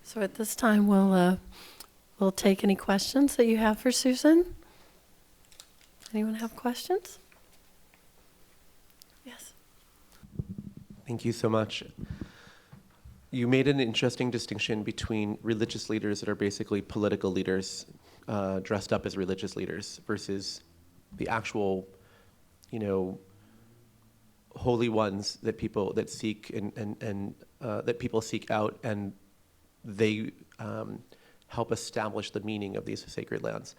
So at this time, we'll take any questions that you have for Susan. Anyone have questions? Yes. Thank you so much. You made an interesting distinction between religious leaders that are basically political leaders dressed up as religious leaders versus the actual, holy ones that people that seek and that people seek out, and they help establish the meaning of these sacred lands.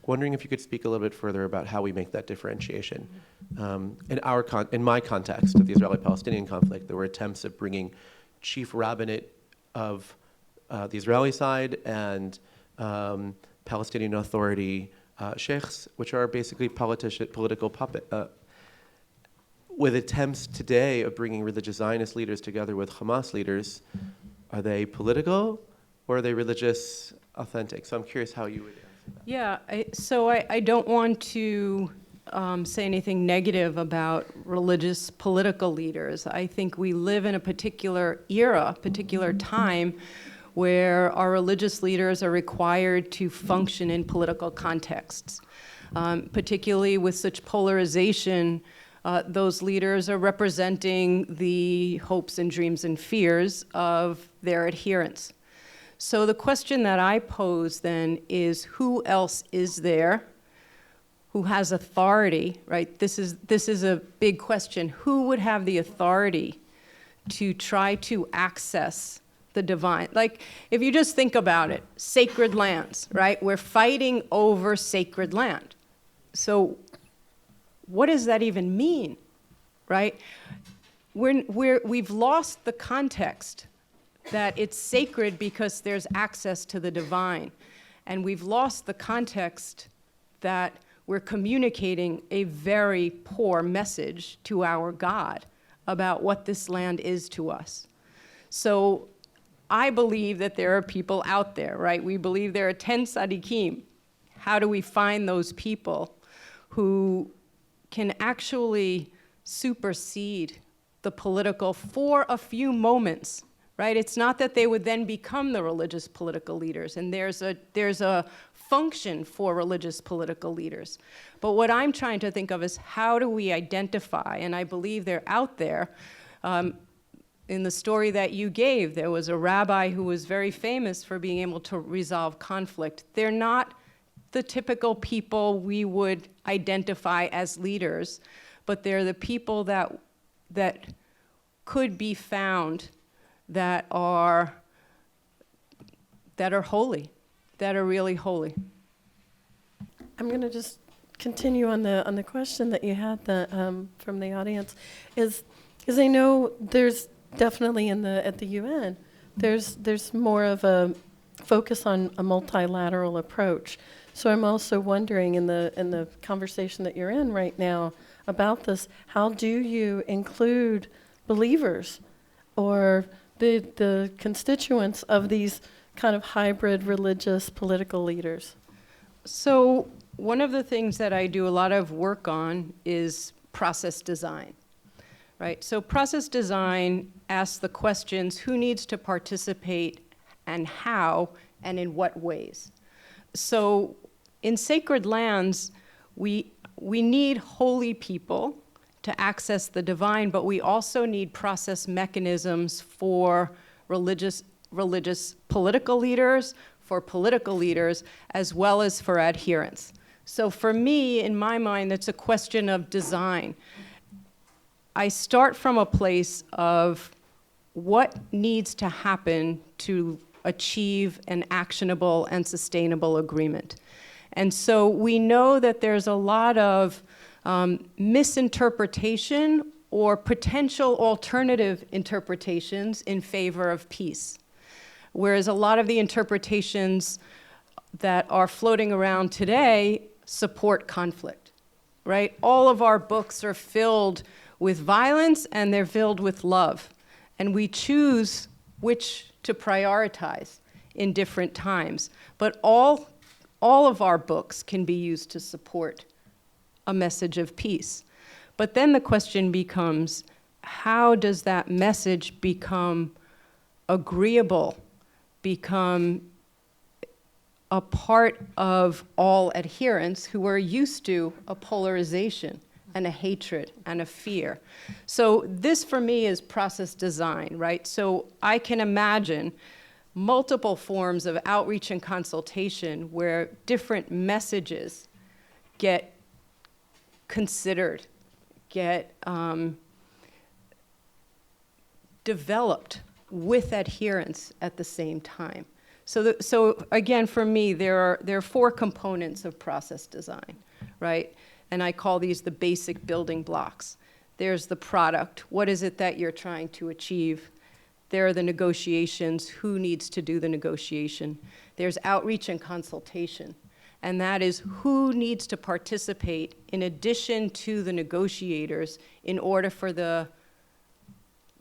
Wondering if you could speak a little bit further about how we make that differentiation. In my context of the Israeli-Palestinian conflict, there were attempts of bringing chief rabbinate of the Israeli side and Palestinian Authority sheikhs, which are basically political puppet, with attempts today of bringing religious Zionist leaders together with Hamas leaders. Are they political or are they religious authentic? So I'm curious how you would answer that. Yeah, I don't want to say anything negative about religious political leaders. I think we live in a particular era, particular time, where our religious leaders are required to function in political contexts. Particularly with such polarization, those leaders are representing the hopes and dreams and fears of their adherents. So the question that I pose then is, who else is there who has authority, right? This is a big question. Who would have the authority to try to access the divine? Like, if you just think about it, sacred lands, right? We're fighting over sacred land. So what does that even mean, right? We've lost the context that it's sacred because there's access to the divine. And we've lost the context that we're communicating a very poor message to our God about what this land is to us. So I believe that there are people out there, right? We believe there are 10 tzaddikim. How do we find those people who can actually supersede the political for a few moments, right? It's not that they would then become the religious political leaders, and there's a function for religious political leaders. But what I'm trying to think of is, how do we identify, and I believe they're out there. In the story that you gave, there was a rabbi who was very famous for being able to resolve conflict. They're not the typical people we would identify as leaders, but they're the people that could be found that are holy, that are really holy. I'm going to just continue on the question that you had from the audience, is I know there's definitely at the UN there's more of a focus on a multilateral approach. So I'm also wondering, in the conversation that you're in right now about this, how do you include believers or the constituents of these kind of hybrid religious political leaders? So one of the things that I do a lot of work on is process design, right? So process design asks the questions, who needs to participate and how and in what ways? So in sacred lands, we need holy people to access the divine, but we also need process mechanisms for religious political leaders, for political leaders, as well as for adherents. So for me, in my mind, it's a question of design. I start from a place of what needs to happen to achieve an actionable and sustainable agreement. And so we know that there's a lot of misinterpretation or potential alternative interpretations in favor of peace. Whereas a lot of the interpretations that are floating around today support conflict, right? All of our books are filled with violence and they're filled with love. And we choose which to prioritize in different times. But all of our books can be used to support a message of peace. But then the question becomes, how does that message become agreeable become a part of all adherents who are used to a polarization and a hatred and a fear. So this, for me, is process design, right? So I can imagine multiple forms of outreach and consultation where different messages get considered, get developed with adherence at the same time. So again, for me, there are 4 components of process design, right? And I call these the basic building blocks. There's the product. What is it that you're trying to achieve? There are the negotiations. Who needs to do the negotiation? There's outreach and consultation. And that is who needs to participate in addition to the negotiators in order for the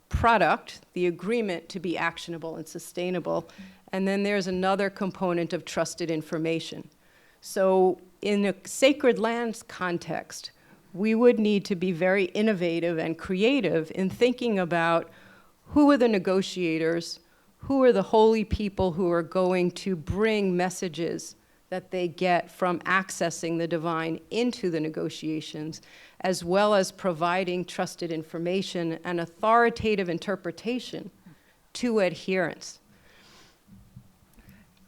product, the agreement, to be actionable and sustainable. And then there's another component of trusted information. So in a sacred lands context, we would need to be very innovative and creative in thinking about who are the negotiators, who are the holy people who are going to bring messages that they get from accessing the divine into the negotiations, as well as providing trusted information and authoritative interpretation to adherents.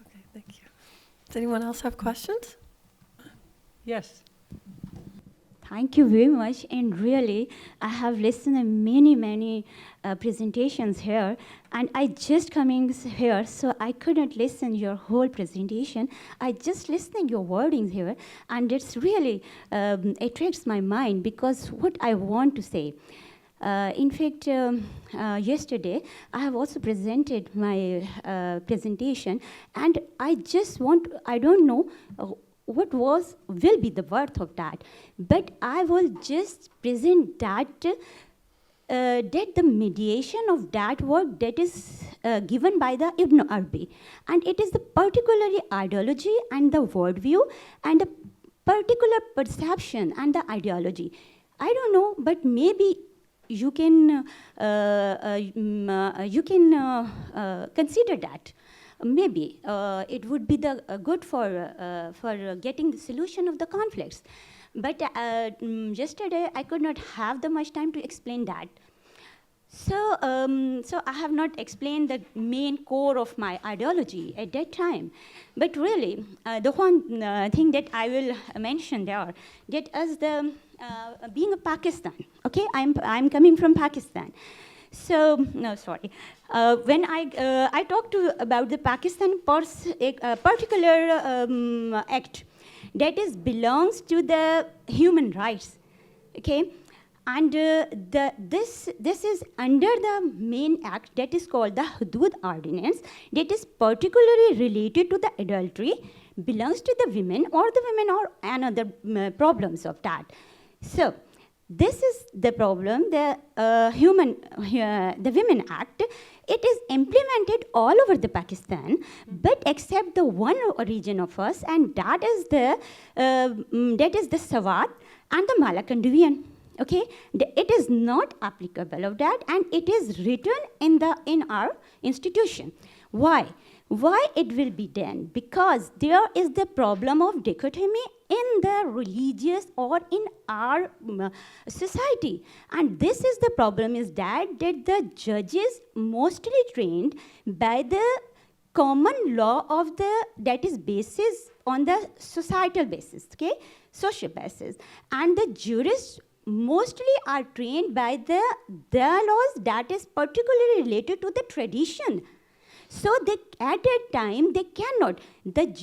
Okay, thank you. Does anyone else have questions? Yes. Thank you very much. And really, I have listened to many presentations here, and I just coming here, so I couldn't listen your whole presentation. I just listening your wordings here, and it's really attracts my mind because what I want to say. In fact, yesterday, I have also presented my presentation, and I don't know what will be the worth of that, but I will just present that the mediation of that work that is given by the Ibn Arabi, and it is the particularly ideology and the worldview and the particular perception and the ideology. I don't know, but maybe you can consider that. Maybe it would be good for getting the solution of the conflicts. But yesterday I could not have the much time to explain that. So I have not explained the main core of my ideology at that time. But really, the one thing that I will mention there, that as the being a Pakistan, okay, I'm coming from Pakistan. So, no, sorry. When I talked about the Pakistan particular act that belongs to the human rights, okay? And this is under the main act that is called the Hudud Ordinance, that is particularly related to the adultery, belongs to the women or another problems of that. So, this is the problem, the Women Act. It is implemented all over the Pakistan, but except the one region of us, and that is the Swat and the Malakandian. Okay, it is not applicable of that, and it is written in our institution. Why? Why it will be done? Because there is the problem of dichotomy in the religious or in our society. And this is the problem is that the judges mostly trained by the common law of that is basis on the societal basis, okay, social basis. And the jurists mostly are trained by the laws that is particularly related to the tradition. So at that time they cannot. When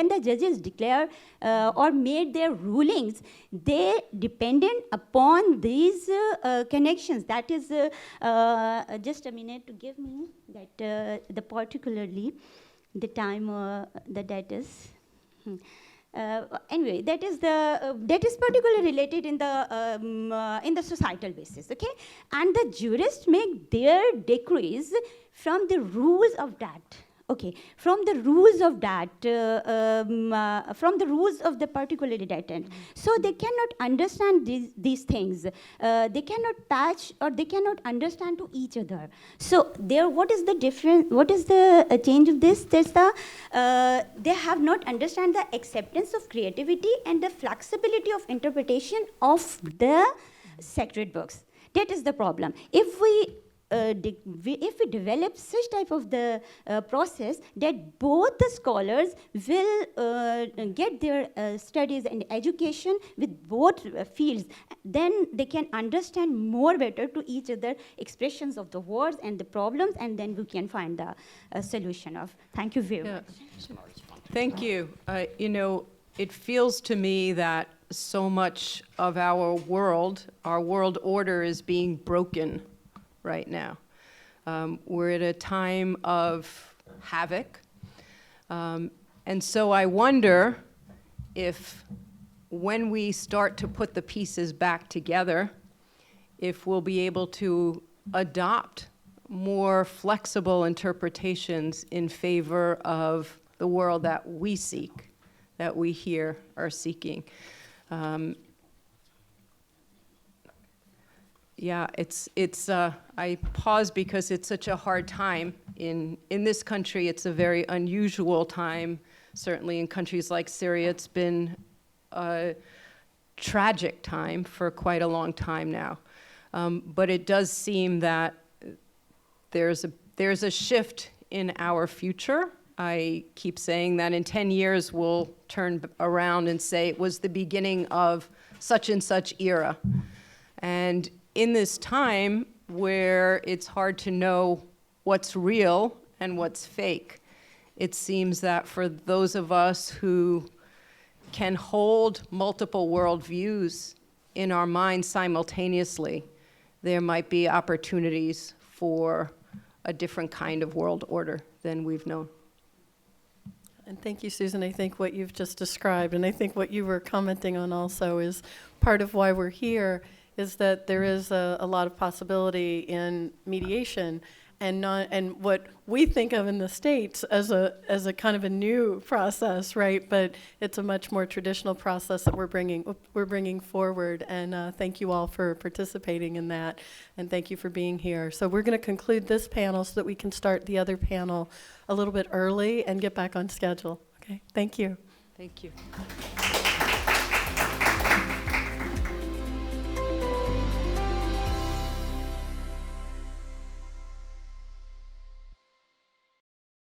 the judges declare or made their rulings, they dependent upon these connections. That is just a minute to give me that the particularly the time that is. Anyway, that is particularly related in the societal basis, okay? And the jurists make their decrees from the rules of that, Okay, from the rules of that, from the rules of the particular mediatant. So they cannot understand these things. They cannot patch or they cannot understand to each other. So there, what is the difference? What is the change of this? There's the, they have not understand the acceptance of creativity and the flexibility of interpretation of the sacred books. That is the problem. If we develop such type of the process that both the scholars will get their studies and education with both fields, then they can understand more better to each other expressions of the words and the problems, and then we can find the solution of. Thank you very much. Thank you. You know, it feels to me that so much of our world order is being broken right now. We're at a time of havoc. And so I wonder if when we start to put the pieces back together, if we'll be able to adopt more flexible interpretations in favor of the world that we seek, that we here are seeking. Yeah, I pause because it's such a hard time. In this country, it's a very unusual time. Certainly in countries like Syria, it's been a tragic time for quite a long time now. But it does seem that there's a shift in our future. I keep saying that in 10 years, we'll turn around and say it was the beginning of such and such era. And in this time where it's hard to know what's real and what's fake, it seems that for those of us who can hold multiple worldviews in our minds simultaneously, there might be opportunities for a different kind of world order than we've known. And thank you, Susan. I think what you've just described, and I think what you were commenting on also, is part of why we're here, is that there is a lot of possibility in mediation, and what we think of in the States as a kind of a new process, right? But it's a much more traditional process that we're bringing forward. And thank you all for participating in that, and thank you for being here. So we're going to conclude this panel so that we can start the other panel a little bit early and get back on schedule. Okay, thank you. Thank you.